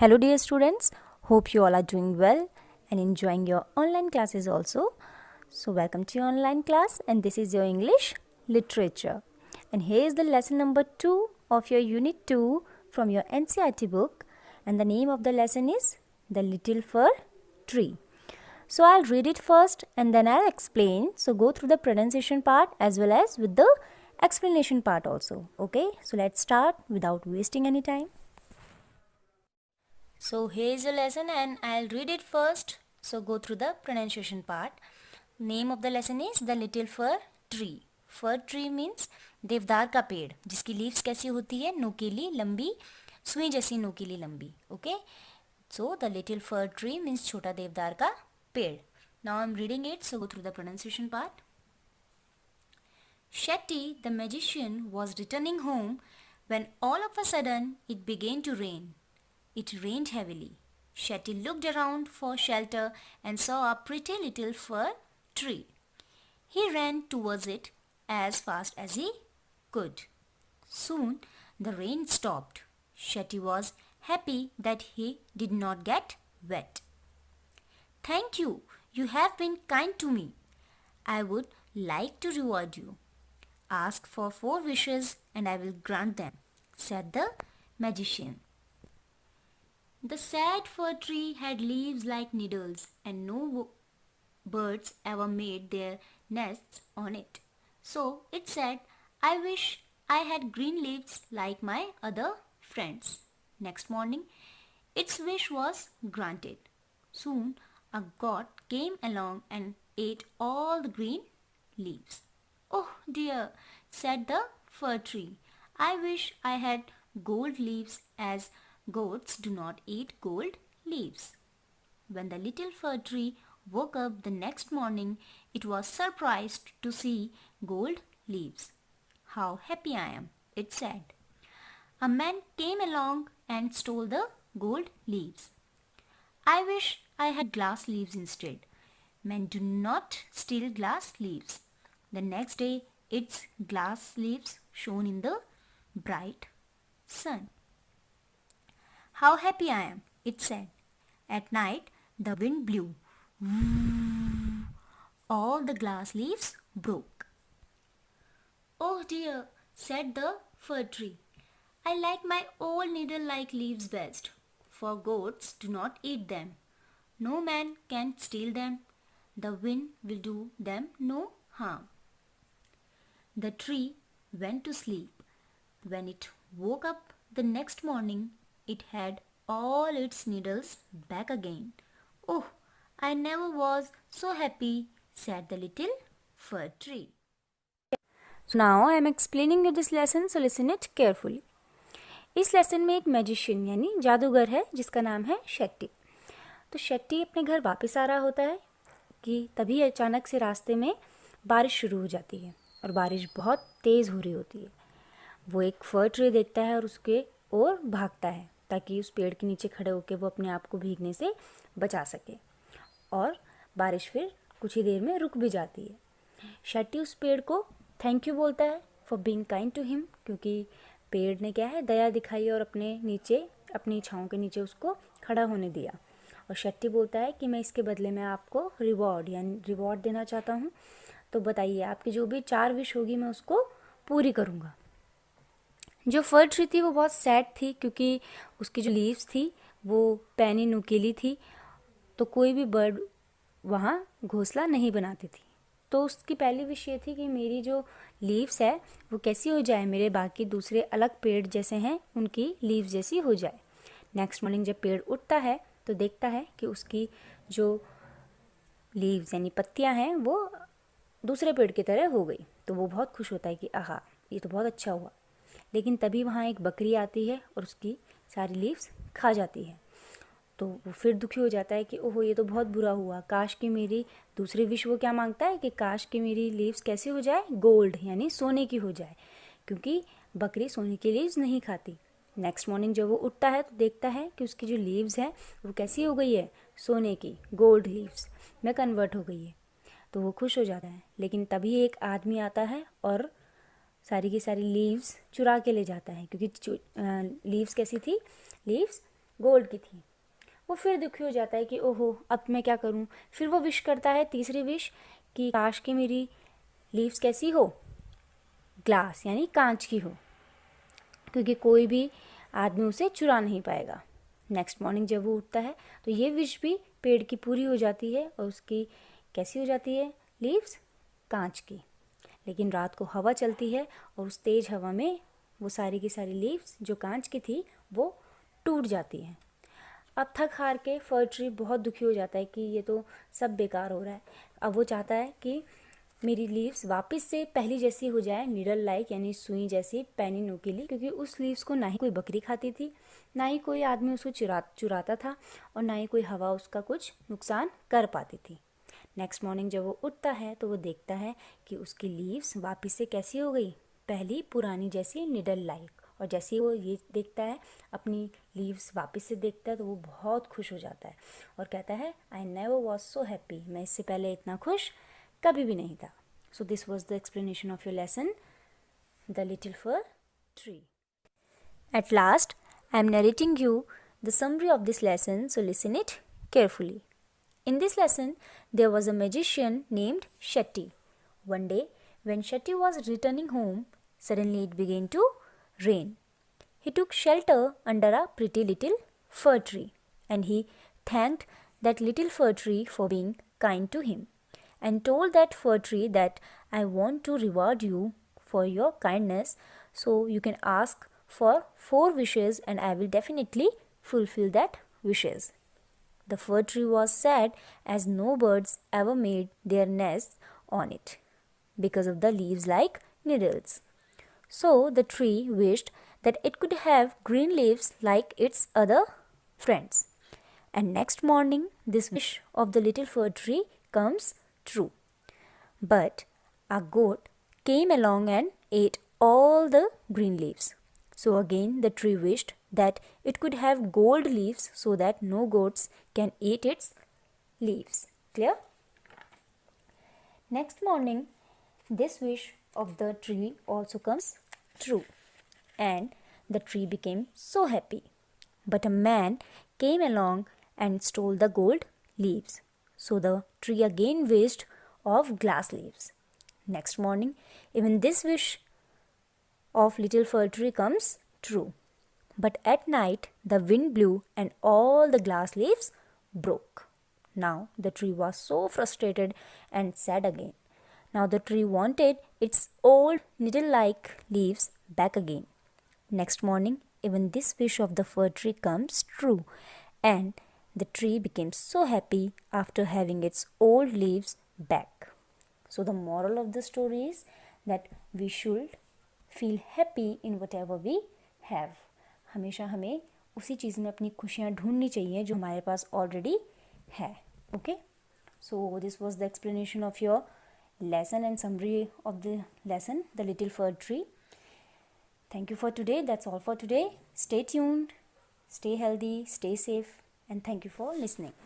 Hello dear students, hope you all are doing well and enjoying your online classes also. So welcome to your online class and this is your English literature. And here is the lesson number 2 of your unit 2 from your NCERT book, and the name of the lesson is The Little Fir Tree. So I'll read it first and then I'll explain. So go through the pronunciation part as well as with the explanation part also. Okay, so let's start without wasting any time. So here's the lesson and I'll read it first. So go through the pronunciation part. Name of the lesson is The Little Fir Tree. Fir tree means देवदार का पेड़ जिसकी leaves कैसी होती है, नोकीली, लंबी, सुई जैसी नोकीली, लंबी. Okay, so the little fir tree means छोटा देवदार का पेड़. Now I'm reading it, so go through the pronunciation part. Shetty the magician was returning home when all of a sudden it began to rain. It rained heavily. Shetty looked around for shelter and saw a pretty little fir tree. He ran towards it as fast as he could. Soon the rain stopped. Shetty was happy that he did not get wet. "Thank you. You have been kind to me. I would like to reward you. Ask for 4 wishes and I will grant them," said the magician. The sad fir tree had leaves like needles and no birds ever made their nests on it. So it said, "I wish I had green leaves like my other friends." Next morning, its wish was granted. Soon a goat came along and ate all the green leaves. "Oh dear," said the fir tree, "I wish I had gold leaves, as goats do not eat gold leaves." When the little fir tree woke up the next morning, it was surprised to see gold leaves. "How happy I am," it said. A man came along and stole the gold leaves. "I wish I had glass leaves instead." Men do not steal glass leaves. The next day, its glass leaves shone in the bright sun. "How happy I am," it said. At night, the wind blew. All the glass leaves broke. "Oh dear," said the fir tree, "I like my old needle-like leaves best, for goats do not eat them. No man can steal them. The wind will do them no harm." The tree went to sleep. When it woke up the next morning, it had all its needles back again. "Oh, I never was so happy," said the little fir tree. So now I am explaining you this lesson, so listen it carefully. इस lesson में एक magician यानी जादूगर है जिसका नाम है शेट्टी. तो शेट्टी अपने घर वापस आ रहा होता है कि तभी अचानक से रास्ते में बारिश शुरू हो जाती है और बारिश बहुत तेज़ हो रही होती है. वो एक फर ट्री देखता है और उसके ओर भागता है ताकि उस पेड़ के नीचे खड़े होकर वो अपने आप को भीगने से बचा सके. और बारिश फिर कुछ ही देर में रुक भी जाती है. शेट्टी उस पेड़ को थैंक यू बोलता है for being kind to him, क्योंकि पेड़ ने क्या है दया दिखाई और अपने नीचे अपनी छाँव के नीचे उसको खड़ा होने दिया. और शेट्टी बोलता है कि मैं इसके बदले में आपको रिवॉर्ड देना चाहता हूँ. तो बताइए, आपकी जो भी 4 विश होगी मैं उसको पूरी करूँगा. जो फर ट्री थी वो बहुत सैड थी क्योंकि उसकी जो लीव्स थी वो पैनी नुकीली थी, तो कोई भी बर्ड वहाँ घोंसला नहीं बनाती थी. तो उसकी पहली विश ये थी कि मेरी जो लीव्स है वो कैसी हो जाए, मेरे बाकी दूसरे अलग पेड़ जैसे हैं उनकी लीव्स जैसी हो जाए. नेक्स्ट मॉर्निंग जब पेड़ उठता है तो देखता है कि उसकी जो लीव्स यानी पत्तियाँ हैं वो दूसरे पेड़ की तरह हो गई. तो वो बहुत खुश होता है कि आहा, ये तो बहुत अच्छा हुआ. लेकिन तभी वहाँ एक बकरी आती है और उसकी सारी लीव्स खा जाती है. तो वो फिर दुखी हो जाता है कि ओहो, ये तो बहुत बुरा हुआ. काश कि मेरी दूसरी विश वो क्या मांगता है कि काश कि मेरी लीव्स कैसी हो जाए, गोल्ड यानी सोने की हो जाए, क्योंकि बकरी सोने की लीव्स नहीं खाती. नेक्स्ट मॉर्निंग जब वो उठता है तो देखता है कि उसकी जो लीव्स हैं वो कैसी हो गई है, सोने की, गोल्ड लीव्स में कन्वर्ट हो गई है. तो वो खुश हो जाता है. लेकिन तभी एक आदमी आता है और सारी की सारी लीव्स चुरा के ले जाता है, क्योंकि लीव्स कैसी थी, लीव्स गोल्ड की थी। वो फिर दुखी हो जाता है कि ओहो अब मैं क्या करूं। फिर वो विश करता है तीसरी विश कि काश कि मेरी लीव्स कैसी हो, ग्लास यानी कांच की हो, क्योंकि कोई भी आदमी उसे चुरा नहीं पाएगा। नेक्स्ट मॉर्निंग जब वो उठता है तो ये विश भी पेड़ की पूरी हो जाती है और उसकी कैसी हो जाती है, लीव्स कांच की। लेकिन रात को हवा चलती है और उस तेज़ हवा में वो सारी की सारी लीव्स जो कांच की थी वो टूट जाती हैं। अब थक हार के फर ट्री बहुत दुखी हो जाता है कि ये तो सब बेकार हो रहा है। अब वो चाहता है कि मेरी लीव्स वापस से पहली जैसी हो जाए, नीडल लाइक यानी सुई जैसी, पैनी नुकीली, क्योंकि उस लीव्स को ना ही कोई बकरी खाती थी, ना ही कोई आदमी उसको चुराता था और ना ही कोई हवा उसका कुछ नुकसान कर पाती थी। नेक्स्ट मॉर्निंग जब वो उठता है तो वो देखता है कि उसकी लीव्स वापस से कैसी हो गई, पहली पुरानी जैसी निडल लाइक। और जैसे ही वो ये देखता है, अपनी लीव्स वापस से देखता है, तो वो बहुत खुश हो जाता है और कहता है I never was so happy, मैं इससे पहले इतना खुश कभी भी नहीं था। So this was the explanation of your lesson the little for tree. At last, I am narrating you the summary of this lesson, so listen it carefully. In this lesson, there was a magician named Shetty. One day, when Shetty was returning home, suddenly it began to rain. He took shelter under a pretty little fir tree, and he thanked that little fir tree for being kind to him, and told that fir tree that I want to reward you for your kindness, so you can ask for 4 wishes and I will definitely fulfill that wishes. The fir tree was sad as no birds ever made their nests on it because of the leaves like needles. So the tree wished that it could have green leaves like its other friends. And next morning, this wish of the little fir tree comes true. But a goat came along and ate all the green leaves. So again the tree wished that it could have gold leaves so that no goats can eat its leaves. Clear? Next morning, this wish of the tree also comes true, and the tree became so happy. But a man came along and stole the gold leaves. So the tree again wished of glass leaves. Next morning, even this wish of little fir tree comes true. But at night the wind blew and all the glass leaves broke. Now the tree was so frustrated and sad again. Now the tree wanted its old needle-like leaves back again. Next morning, even this wish of the fir tree comes true, and the tree became so happy after having its old leaves back. So the moral of the story is that we should feel happy in whatever we have. हमेशा हमें उसी चीज़ में अपनी खुशियाँ ढूंढनी चाहिए जो हमारे पास ऑलरेडी है. Okay, so this was the explanation of your lesson and summary of the lesson, the little fir tree. Thank you for today. That's all for today. Stay tuned, stay healthy, stay safe, and thank you for listening.